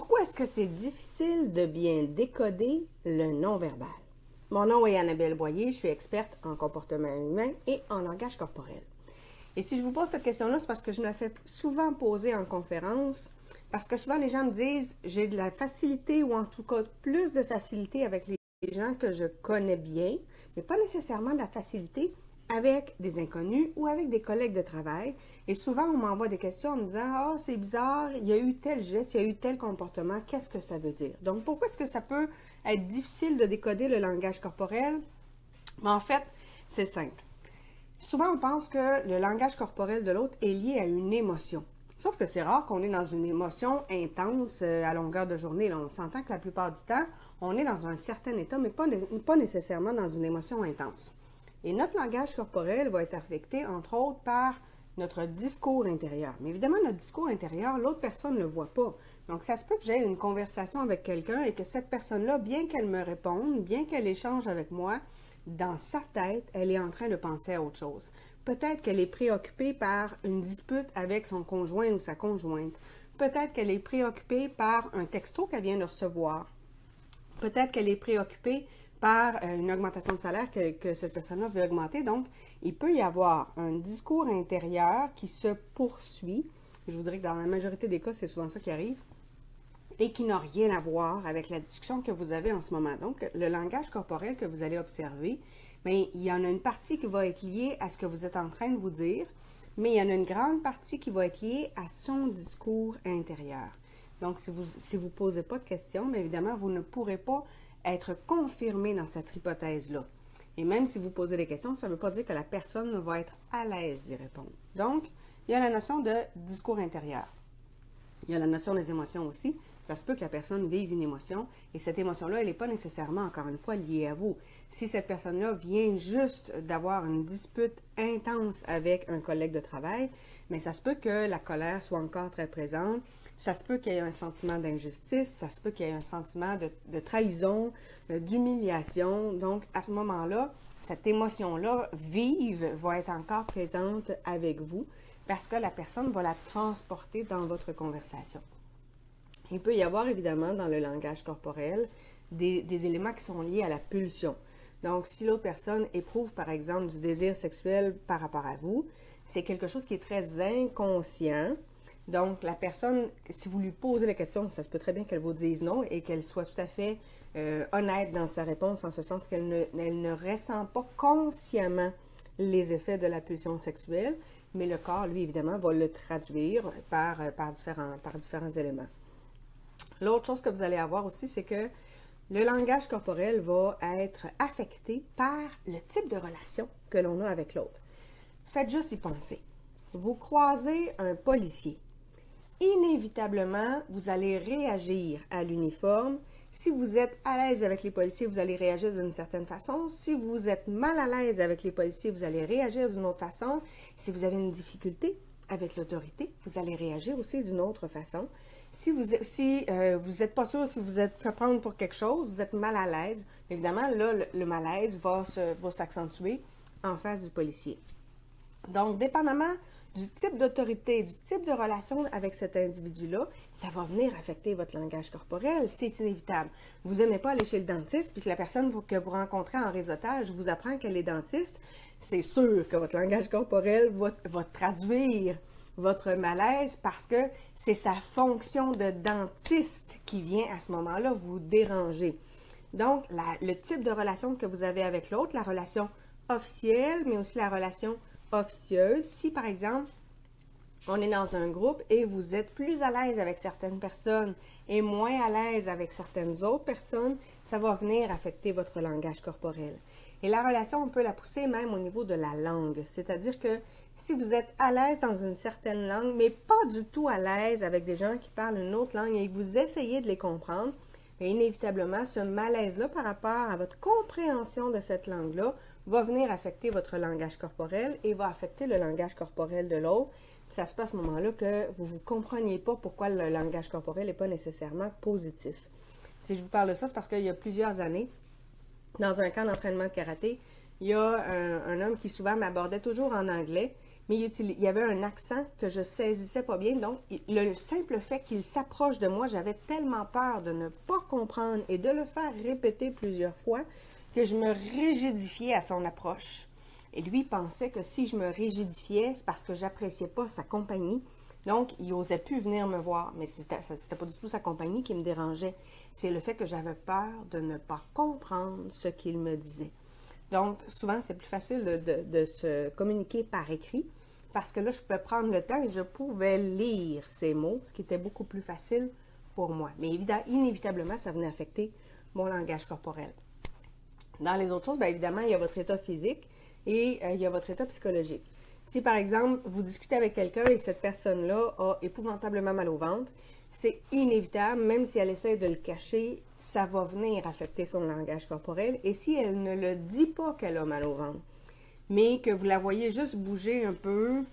Pourquoi est-ce que c'est difficile de bien décoder le non-verbal? Mon nom est Annabelle Boyer, je suis experte en comportement humain et en langage corporel. Et si je vous pose cette question-là, c'est parce que je me la fais souvent poser en conférence, parce que souvent les gens me disent « j'ai de la facilité ou en tout cas plus de facilité avec les gens que je connais bien, mais pas nécessairement de la facilité avec des inconnus ou avec des collègues de travail. » Et souvent, on m'envoie des questions en me disant « Ah, c'est bizarre, il y a eu tel geste, il y a eu tel comportement, qu'est-ce que ça veut dire? » Donc, pourquoi est-ce que ça peut être difficile de décoder le langage corporel? Mais en fait, c'est simple. Souvent, on pense que le langage corporel de l'autre est lié à une émotion. Sauf que c'est rare qu'on est dans une émotion intense à longueur de journée. Là, on s'entend que la plupart du temps, on est dans un certain état, mais pas nécessairement dans une émotion intense. Et notre langage corporel va être affecté, entre autres, par notre discours intérieur. Mais évidemment, notre discours intérieur, l'autre personne ne le voit pas. Donc, ça se peut que j'aie une conversation avec quelqu'un et que cette personne-là, bien qu'elle me réponde, bien qu'elle échange avec moi, dans sa tête, elle est en train de penser à autre chose. Peut-être qu'elle est préoccupée par une dispute avec son conjoint ou sa conjointe. Peut-être qu'elle est préoccupée par un texto qu'elle vient de recevoir. Peut-être qu'elle est préoccupée par une augmentation de salaire que cette personne-là veut augmenter. Donc, il peut y avoir un discours intérieur qui se poursuit. Je vous dirais que dans la majorité des cas, c'est souvent ça qui arrive. Et qui n'a rien à voir avec la discussion que vous avez en ce moment. Donc, le langage corporel que vous allez observer, bien, il y en a une partie qui va être liée à ce que vous êtes en train de vous dire, mais il y en a une grande partie qui va être liée à son discours intérieur. Donc, si vous ne posez pas de questions, bien évidemment, vous ne pourrez pas être confirmé dans cette hypothèse-là. Et même si vous posez des questions, ça ne veut pas dire que la personne va être à l'aise d'y répondre. Donc, il y a la notion de discours intérieur. Il y a la notion des émotions aussi. Ça se peut que la personne vive une émotion et cette émotion-là, elle n'est pas nécessairement, encore une fois, liée à vous. Si cette personne-là vient juste d'avoir une dispute intense avec un collègue de travail, mais ça se peut que la colère soit encore très présente. Ça se peut qu'il y ait un sentiment d'injustice, ça se peut qu'il y ait un sentiment de trahison, d'humiliation. Donc, à ce moment-là, cette émotion-là vive va être encore présente avec vous parce que la personne va la transporter dans votre conversation. Il peut y avoir évidemment dans le langage corporel des éléments qui sont liés à la pulsion. Donc, si l'autre personne éprouve par exemple du désir sexuel par rapport à vous, c'est quelque chose qui est très inconscient. Donc, la personne, si vous lui posez la question, ça se peut très bien qu'elle vous dise non et qu'elle soit tout à fait honnête dans sa réponse, en ce sens qu'elle ne ressent pas consciemment les effets de la pulsion sexuelle, mais le corps, lui, évidemment, va le traduire par différents éléments. L'autre chose que vous allez avoir aussi, c'est que le langage corporel va être affecté par le type de relation que l'on a avec l'autre. Faites juste y penser. Vous croisez un policier. Inévitablement, vous allez réagir à l'uniforme. Si vous êtes à l'aise avec les policiers, vous allez réagir d'une certaine façon. Si vous êtes mal à l'aise avec les policiers, vous allez réagir d'une autre façon. Si vous avez une difficulté avec l'autorité, vous allez réagir aussi d'une autre façon. Si vous n'êtes pas sûr, si vous êtes fait prendre pour quelque chose, vous êtes mal à l'aise, évidemment, là, le malaise va s'accentuer en face du policier. Donc, dépendamment du type d'autorité, du type de relation avec cet individu-là, ça va venir affecter votre langage corporel, c'est inévitable. Vous n'aimez pas aller chez le dentiste, puis que la personne que vous rencontrez en réseautage vous apprend qu'elle est dentiste, c'est sûr que votre langage corporel va traduire votre malaise parce que c'est sa fonction de dentiste qui vient à ce moment-là vous déranger. Donc, le type de relation que vous avez avec l'autre, la relation officielle, mais aussi la relation officieuse. Si, par exemple, on est dans un groupe et vous êtes plus à l'aise avec certaines personnes et moins à l'aise avec certaines autres personnes, ça va venir affecter votre langage corporel. Et la relation, on peut la pousser même au niveau de la langue. C'est-à-dire que si vous êtes à l'aise dans une certaine langue, mais pas du tout à l'aise avec des gens qui parlent une autre langue et que vous essayez de les comprendre, bien, inévitablement, ce malaise-là par rapport à votre compréhension de cette langue-là va venir affecter votre langage corporel et va affecter le langage corporel de l'autre. Ça se passe à ce moment-là que vous ne compreniez pas pourquoi le langage corporel n'est pas nécessairement positif. Si je vous parle de ça, c'est parce qu'il y a plusieurs années, dans un camp d'entraînement de karaté, il y a un homme qui souvent m'abordait toujours en anglais, mais il y avait un accent que je saisissais pas bien. Donc, le simple fait qu'il s'approche de moi, j'avais tellement peur de ne pas comprendre et de le faire répéter plusieurs fois que je me rigidifiais à son approche. Et lui pensait que si je me rigidifiais, c'est parce que j'appréciais pas sa compagnie. Donc, il n'osait plus venir me voir. Mais c'était pas du tout sa compagnie qui me dérangeait. C'est le fait que j'avais peur de ne pas comprendre ce qu'il me disait. Donc, souvent, c'est plus facile de se communiquer par écrit parce que là, je pouvais prendre le temps et je pouvais lire ces mots, ce qui était beaucoup plus facile pour moi. Mais inévitablement, ça venait affecter mon langage corporel. Dans les autres choses, bien évidemment, il y a votre état physique et il y a votre état psychologique. Si, par exemple, vous discutez avec quelqu'un et cette personne-là a épouvantablement mal au ventre, c'est inévitable, même si elle essaie de le cacher, ça va venir affecter son langage corporel. Et si elle ne le dit pas qu'elle a mal au ventre, mais que vous la voyez juste bouger un peu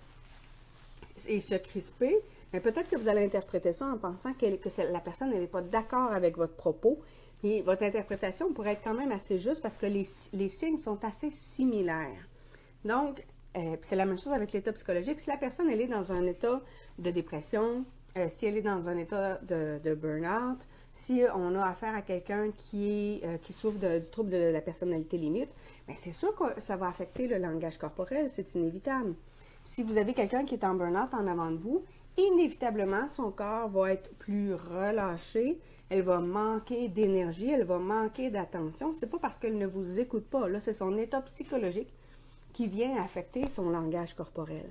et se crisper, peut-être que vous allez interpréter ça en pensant que la personne n'est pas d'accord avec votre propos. Et votre interprétation pourrait être quand même assez juste parce que les signes sont assez similaires. Donc, c'est la même chose avec l'état psychologique. Si la personne elle est dans un état de dépression, si elle est dans un état de burn-out, si on a affaire à quelqu'un qui souffre du trouble de la personnalité limite, bien, c'est sûr que ça va affecter le langage corporel, c'est inévitable. Si vous avez quelqu'un qui est en burn-out en avant de vous, inévitablement, son corps va être plus relâché, elle va manquer d'énergie, elle va manquer d'attention. C'est pas parce qu'elle ne vous écoute pas, là, c'est son état psychologique qui vient affecter son langage corporel.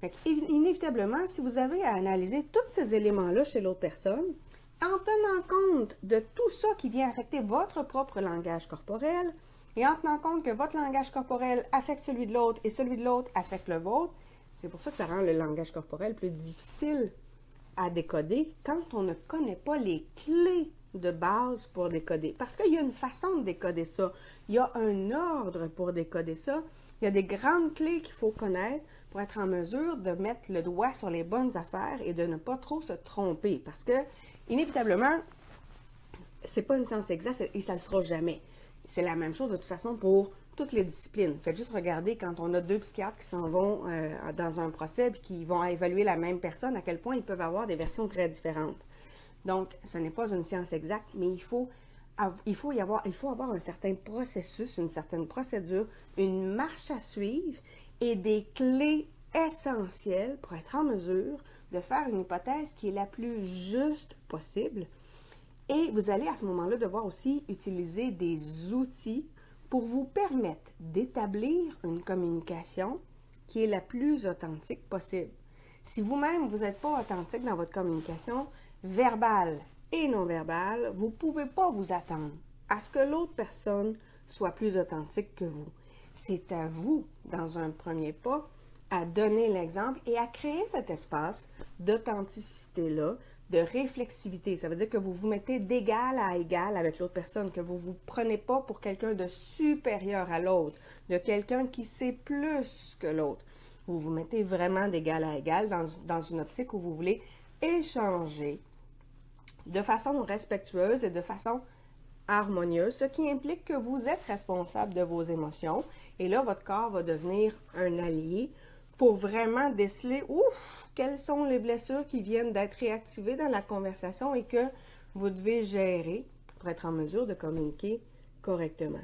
Fait inévitablement, si vous avez à analyser tous ces éléments-là chez l'autre personne, en tenant compte de tout ça qui vient affecter votre propre langage corporel, et en tenant compte que votre langage corporel affecte celui de l'autre et celui de l'autre affecte le vôtre, c'est pour ça que ça rend le langage corporel plus difficile à décoder quand on ne connaît pas les clés de base pour décoder. Parce qu'il y a une façon de décoder ça. Il y a un ordre pour décoder ça. Il y a des grandes clés qu'il faut connaître pour être en mesure de mettre le doigt sur les bonnes affaires et de ne pas trop se tromper. Parce que, inévitablement, c'est pas une science exacte et ça ne le sera jamais. C'est la même chose de toute façon pour toutes les disciplines. Faites juste regarder quand on a deux psychiatres qui s'en vont dans un procès et qui vont évaluer la même personne, à quel point ils peuvent avoir des versions très différentes. Donc, ce n'est pas une science exacte, mais il faut avoir un certain processus, une certaine procédure, une marche à suivre et des clés essentielles pour être en mesure de faire une hypothèse qui est la plus juste possible. Et vous allez à ce moment-là devoir aussi utiliser des outils pour vous permettre d'établir une communication qui est la plus authentique possible. Si vous-même, vous n'êtes pas authentique dans votre communication verbale et non verbale, vous ne pouvez pas vous attendre à ce que l'autre personne soit plus authentique que vous. C'est à vous, dans un premier pas, à donner l'exemple et à créer cet espace d'authenticité-là, de réflexivité. Ça veut dire que vous vous mettez d'égal à égal avec l'autre personne, que vous ne vous prenez pas pour quelqu'un de supérieur à l'autre, de quelqu'un qui sait plus que l'autre. Vous vous mettez vraiment d'égal à égal dans une optique où vous voulez échanger de façon respectueuse et de façon harmonieuse, ce qui implique que vous êtes responsable de vos émotions. Et là, votre corps va devenir un allié pour vraiment déceler quelles sont les blessures qui viennent d'être réactivées dans la conversation et que vous devez gérer pour être en mesure de communiquer correctement.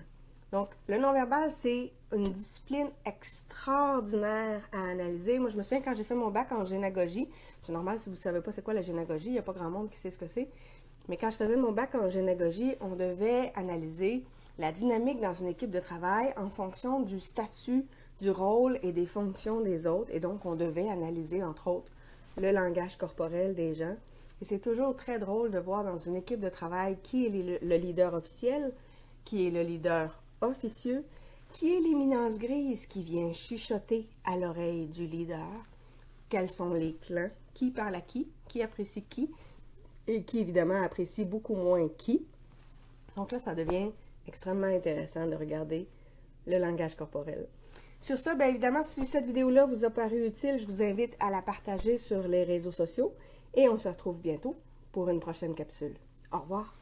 Donc, le non-verbal, c'est une discipline extraordinaire à analyser. Moi, je me souviens quand j'ai fait mon bac en génagogie, c'est normal si vous ne savez pas c'est quoi la génagogie, il n'y a pas grand monde qui sait ce que c'est, mais quand je faisais mon bac en génagogie, on devait analyser la dynamique dans une équipe de travail en fonction du statut, du rôle et des fonctions des autres. Et donc, on devait analyser, entre autres, le langage corporel des gens. Et c'est toujours très drôle de voir dans une équipe de travail qui est le leader officiel, qui est le leader officieux, qui est l'éminence grise qui vient chuchoter à l'oreille du leader, quels sont les clans, qui parle à qui apprécie qui, et qui, évidemment, apprécie beaucoup moins qui. Donc là, ça devient extrêmement intéressant de regarder le langage corporel. Sur ça, bien évidemment, si cette vidéo-là vous a paru utile, je vous invite à la partager sur les réseaux sociaux et on se retrouve bientôt pour une prochaine capsule. Au revoir!